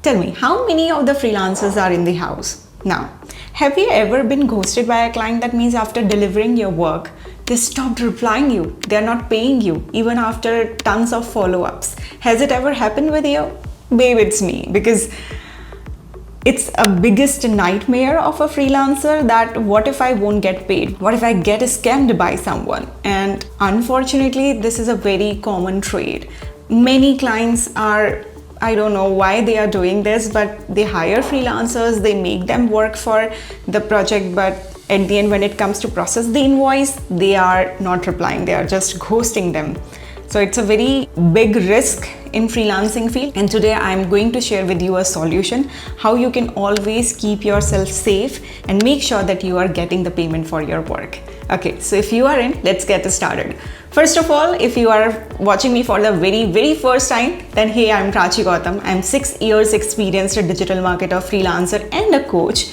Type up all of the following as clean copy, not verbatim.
Tell me, how many of the freelancers are in the house? Now, have you ever been ghosted by a client? That means after delivering your work, they stopped replying you. They're not paying you, even after tons of follow-ups. Has it ever happened with you? Babe, it's me. Because it's a biggest nightmare of a freelancer that what if I won't get paid? What if I get scammed by someone? And unfortunately, this is a very common trait. Many clients are, I don't know why they are doing this, but they hire freelancers, they make them work for the project, but at the end when it comes to process the invoice, they are not replying, they are just ghosting them. So it's a very big risk in freelancing field, and today I'm going to share with you a solution how you can always keep yourself safe and make sure that you are getting the payment for your work. Okay, so if you are in, let's get started. First of all, if you are watching me for the very first time, then hey, I'm Prachi Gautam. I'm 6 years experienced digital marketer, freelancer and a coach.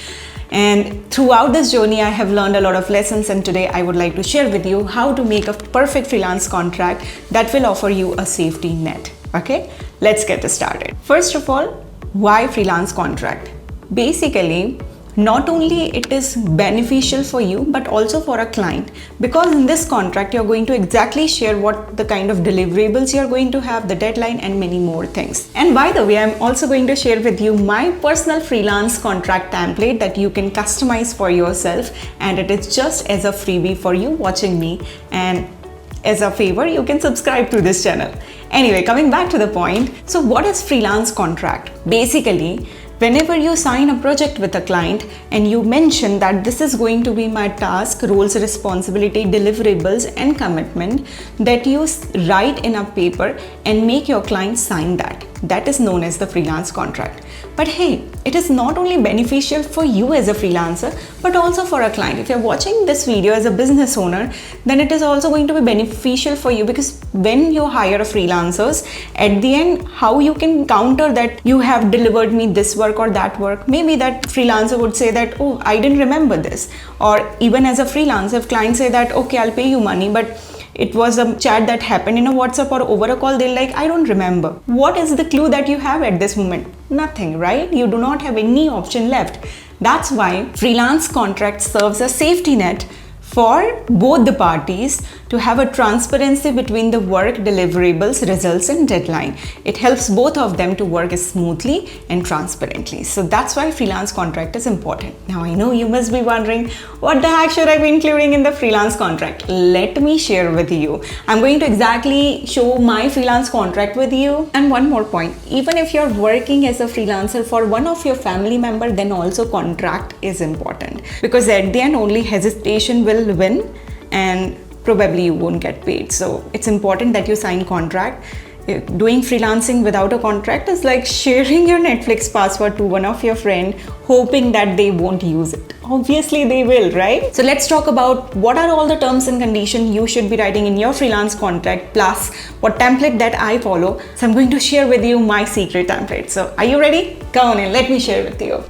And throughout this journey, I have learned a lot of lessons, and today I would like to share with you how to make a perfect freelance contract that will offer you a safety net. Okay, let's get started. First of all, why freelance contract? Basically, not only it is beneficial for you, but also for a client, because in this contract, you're going to exactly share what the kind of deliverables you're going to have, the deadline and many more things. And by the way, I'm also going to share with you my personal freelance contract template that you can customize for yourself, and it is just as a freebie for you watching me, and as a favor, you can subscribe to this channel. Anyway, coming back to the point. So what is freelance contract? Basically, whenever you sign a project with a client and you mention that this is going to be my task, roles, responsibility, deliverables and commitment, that you write in a paper and make your client sign that. That is known as the freelance contract. But hey, it is not only beneficial for you as a freelancer, but also for a client. If you're watching this video as a business owner, then it is also going to be beneficial for you, because when you hire a freelancers, at the end, how you can counter that you have delivered me this work or that work. Maybe that freelancer would say that, oh, I didn't remember this. Or even as a freelancer, if clients say that, okay, I'll pay you money, but it was a chat that happened in a WhatsApp or over a call, they're like, I don't remember. What is the clue that you have at this moment? Nothing, right? You do not have any option left. That's why freelance contract serves a safety net for both the parties to have a transparency between the work, deliverables, results and deadline. It helps both of them to work smoothly and transparently. So that's why freelance contract is important. Now I know you must be wondering, what the heck should I be including in the freelance contract? Let me share with you. I'm going to exactly show my freelance contract with you. And one more point, even if you're working as a freelancer for one of your family member, then also contract is important, because at the end only hesitation will win and probably you won't get paid. So it's important that you sign contract. Doing freelancing without a contract is like sharing your Netflix password to one of your friend, hoping that they won't use it. Obviously they will, right? So let's talk about what are all the terms and conditions you should be writing in your freelance contract, plus what template that I follow. So I'm going to share with you my secret template. So are you ready? Come on in, let me share with you.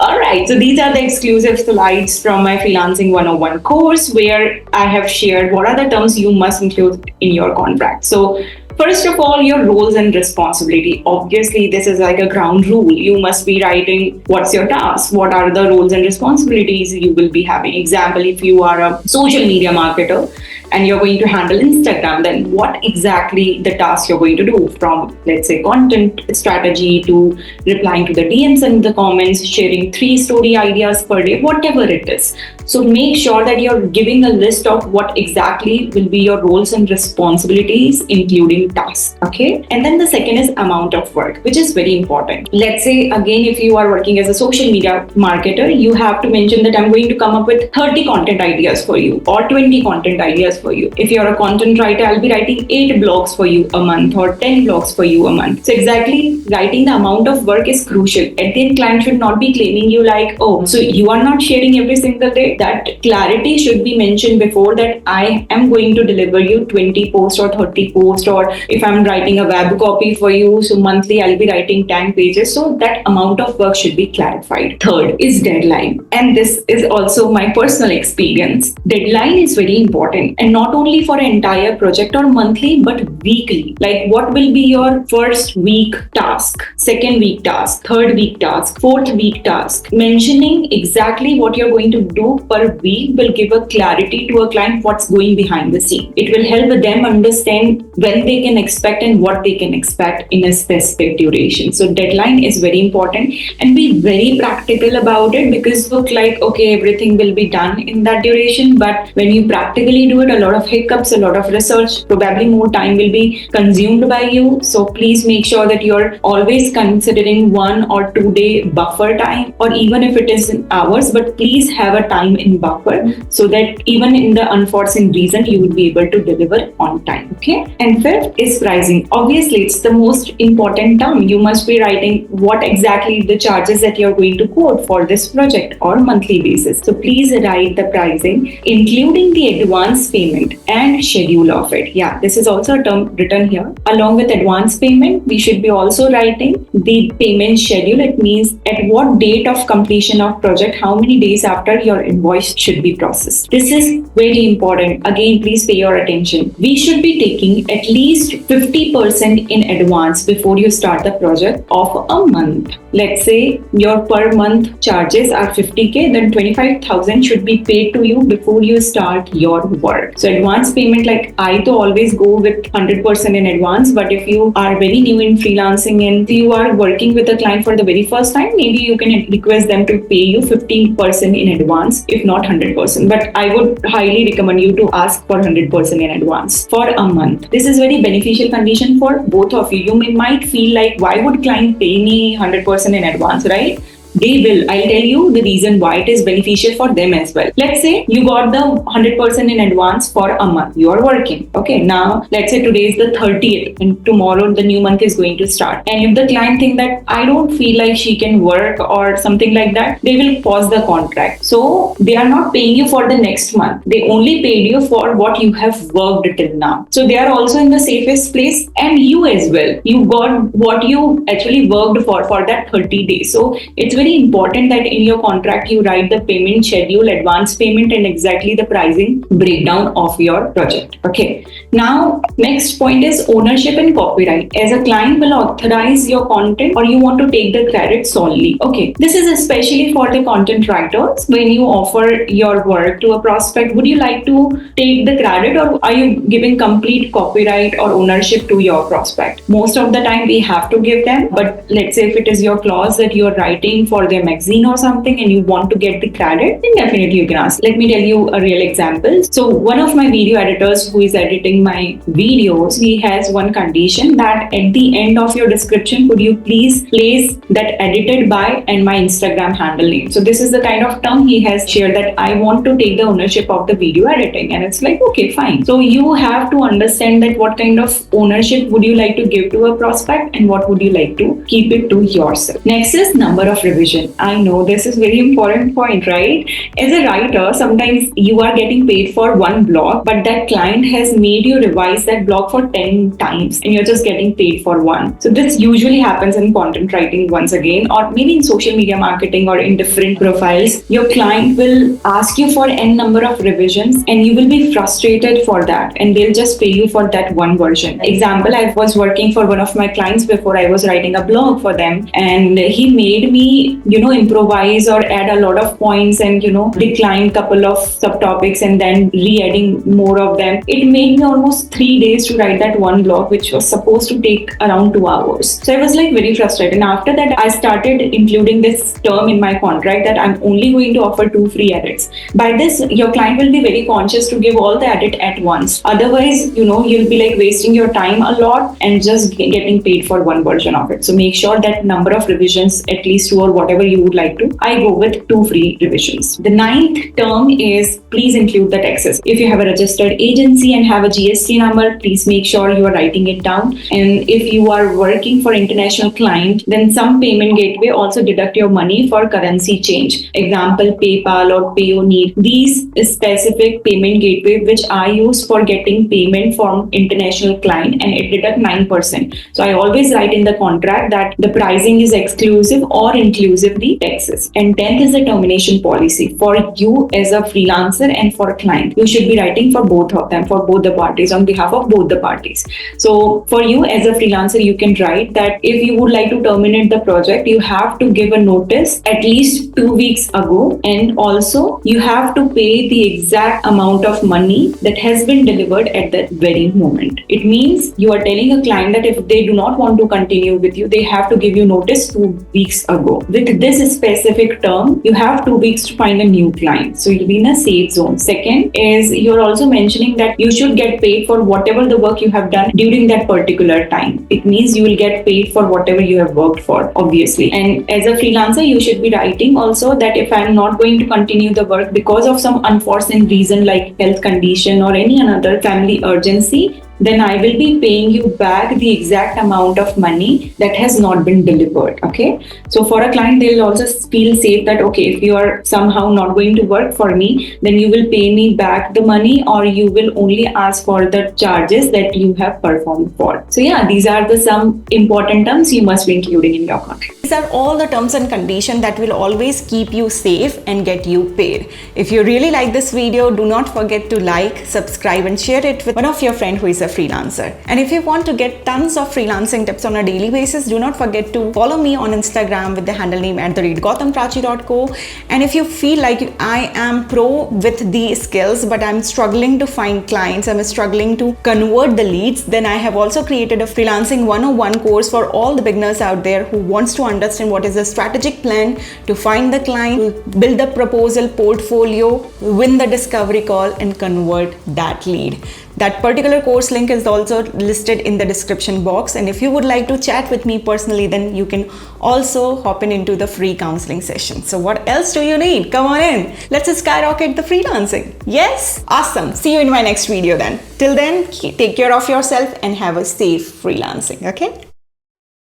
Alright, so these are the exclusive slides from my Freelancing 101 course, where I have shared what are the terms you must include in your contract. So first of all, your roles and responsibility. Obviously, this is like a ground rule. You must be writing what's your task, what are the roles and responsibilities you will be having. Example, if you are a social media marketer and you're going to handle Instagram, then what exactly the task you're going to do, from let's say content strategy to replying to the DMs and the comments, sharing 3 story ideas per day, whatever it is. So make sure that you're giving a list of what exactly will be your roles and responsibilities, including tasks. Okay. And then the second is amount of work, which is very important. Let's say again, if you are working as a social media marketer, you have to mention that I'm going to come up with 30 content ideas for you or 20 content ideas for you. If you're a content writer, I'll be writing 8 blogs for you a month or 10 blogs for you a month. So exactly writing the amount of work is crucial. At the end, client should not be claiming you like, oh, so you are not sharing every single day. That clarity should be mentioned before, that I am going to deliver you 20 posts or 30 posts, or if I'm writing a web copy for you, so monthly I'll be writing 10 pages. So that amount of work should be clarified. Third is deadline. And this is also my personal experience. Deadline is very important. And and not only for an entire project or monthly, but weekly. Like what will be your first week task, second week task, third week task, fourth week task. Mentioning exactly what you're going to do per week will give a clarity to a client what's going behind the scene. It will help them understand when they can expect and what they can expect in a specific duration. So deadline is very important, and be very practical about it, because look like, okay, everything will be done in that duration, but when you practically do it, a lot of hiccups, a lot of research, probably more time will be consumed by you. So please make sure that you're always considering 1 or 2 day buffer time, or even if it is in hours, but please have a time in buffer so that even in the unforeseen reason you will be able to deliver on time. Okay. And fifth is pricing. Obviously, it's the most important term. You must be writing what exactly the charges that you're going to quote for this project or monthly basis. So please write the pricing, including the advance payment and schedule of it. Yeah, this is also a term written here. Along with advance payment, we should be also writing the payment schedule. It means at what date of completion of project, how many days after your invoice should be processed. This is very important. Again, please pay your attention. We should be taking at least 50% in advance before you start the project of a month. Let's say your per month charges are 50K, then 25,000 should be paid to you before you start your work. So advance payment, like I to always go with 100% in advance, but if you are very new in freelancing and you are working with a client for the very first time, maybe you can request them to pay you 15% in advance, if not 100%. But I would highly recommend you to ask for 100% in advance for a month. This is very beneficial condition for both of you. You might feel like, why would client pay me 100% in advance, right? They will. I'll tell you the reason why it is beneficial for them as well. Let's say you got the 100% in advance for a month. You are working. Okay. Now, let's say today is the 30th and tomorrow the new month is going to start. And if the client think that I don't feel like she can work or something like that, they will pause the contract. So they are not paying you for the next month. They only paid you for what you have worked till now. So they are also in the safest place, and you as well. You got what you actually worked for that 30 days. So it's very important that in your contract you write the payment schedule, advance payment, and exactly the pricing breakdown of your project. Okay. Now, next point is ownership and copyright. As a client will authorize your content, or you want to take the credit solely. Okay. This is especially for the content writers. When you offer your work to a prospect, would you like to take the credit, or are you giving complete copyright or ownership to your prospect? Most of the time we have to give them, but let's say if it is your clause that you are writing for their magazine or something and you want to get the credit, then definitely you can ask. Let me tell you a real example. So one of my video editors who is editing my videos, he has one condition that at the end of your description, could you please place that edited by and my Instagram handle name. So this is the kind of term he has shared, that I want to take the ownership of the video editing. And it's like, okay, fine. So you have to understand that what kind of ownership would you like to give to a prospect and what would you like to keep it to yourself. Next is number of revision. I know this is very important point, right? As a writer, sometimes you are getting paid for one blog, but that client has made you revise that blog for 10 times and you're just getting paid for one. So this usually happens in content writing once again, or maybe in social media marketing or in different profiles. Your client will ask you for n number of revisions and you will be frustrated for that, and they'll just pay you for that one version. Example, I was working for one of my clients before. I was writing a blog for them and he made me, improvise or add a lot of points and, decline couple of subtopics and then re-adding more of them. It made me almost 3 days to write that one blog, which was supposed to take around 2 hours. So I was like very frustrated. And after that, I started including this term in my contract that I'm only going to offer 2 free edits. By this, your client will be very conscious to give all the edit at once. Otherwise, you'll be like wasting your time a lot and just getting paid for one version of it. So make sure that number of revisions, at least 2 or whatever you would like to. I go with 2 free revisions. The 9th term is please include the taxes. If you have a registered agency and have a GST number, please make sure you are writing it down. And if you are working for international client, then some payment gateway also deduct your money for currency change. Example, PayPal or Payoneer. These specific payment gateway which I use for getting payment from international client, and it deduct 9%. So I always write in the contract that the pricing is exclusive or inclusive the taxes. And 10th is the termination policy for you as a freelancer and for a client. You should be writing for both of them, for both the parties, on behalf of both the parties. So for you as a freelancer, you can write that if you would like to terminate the project, you have to give a notice at least 2 weeks ago, and also you have to pay the exact amount of money that has been delivered at that very moment. It means you are telling a client that if they do not want to continue with you, they have to give you notice 2 weeks ago. With this specific term, you have 2 weeks to find a new client. So you'll be in a safe zone. Second is you're also mentioning that you should get paid for whatever the work you have done during that particular time. It means you will get paid for whatever you have worked for, obviously. And as a freelancer, you should be writing also that if I'm not going to continue the work because of some unforeseen reason like health condition or any another family urgency, then I will be paying you back the exact amount of money that has not been delivered. Okay. So for a client, they'll also feel safe that, okay, if you are somehow not going to work for me, then you will pay me back the money, or you will only ask for the charges that you have performed for. So yeah, these are the some important terms you must be including in your contract. These are all the terms and conditions that will always keep you safe and get you paid. If you really like this video, do not forget to like, subscribe and share it with one of your friends who is a freelancer. And if you want to get tons of freelancing tips on a daily basis, do not forget to follow me on Instagram with the handle name @gautamprachi.co. And if you feel like I am pro with the skills but I'm struggling to find clients, I'm struggling to convert the leads, then I have also created a freelancing 101 course for all the beginners out there who wants to understand what is the strategic plan to find the client, build the proposal portfolio, win the discovery call and convert that lead. That particular course link is also listed in the description box, and if you would like to chat with me personally, then you can also hop into the free counseling session. So what else do you need? Come on in. Let's skyrocket the freelancing. Yes? Awesome. See you in my next video then. Till then, take care of yourself and have a safe freelancing. Okay?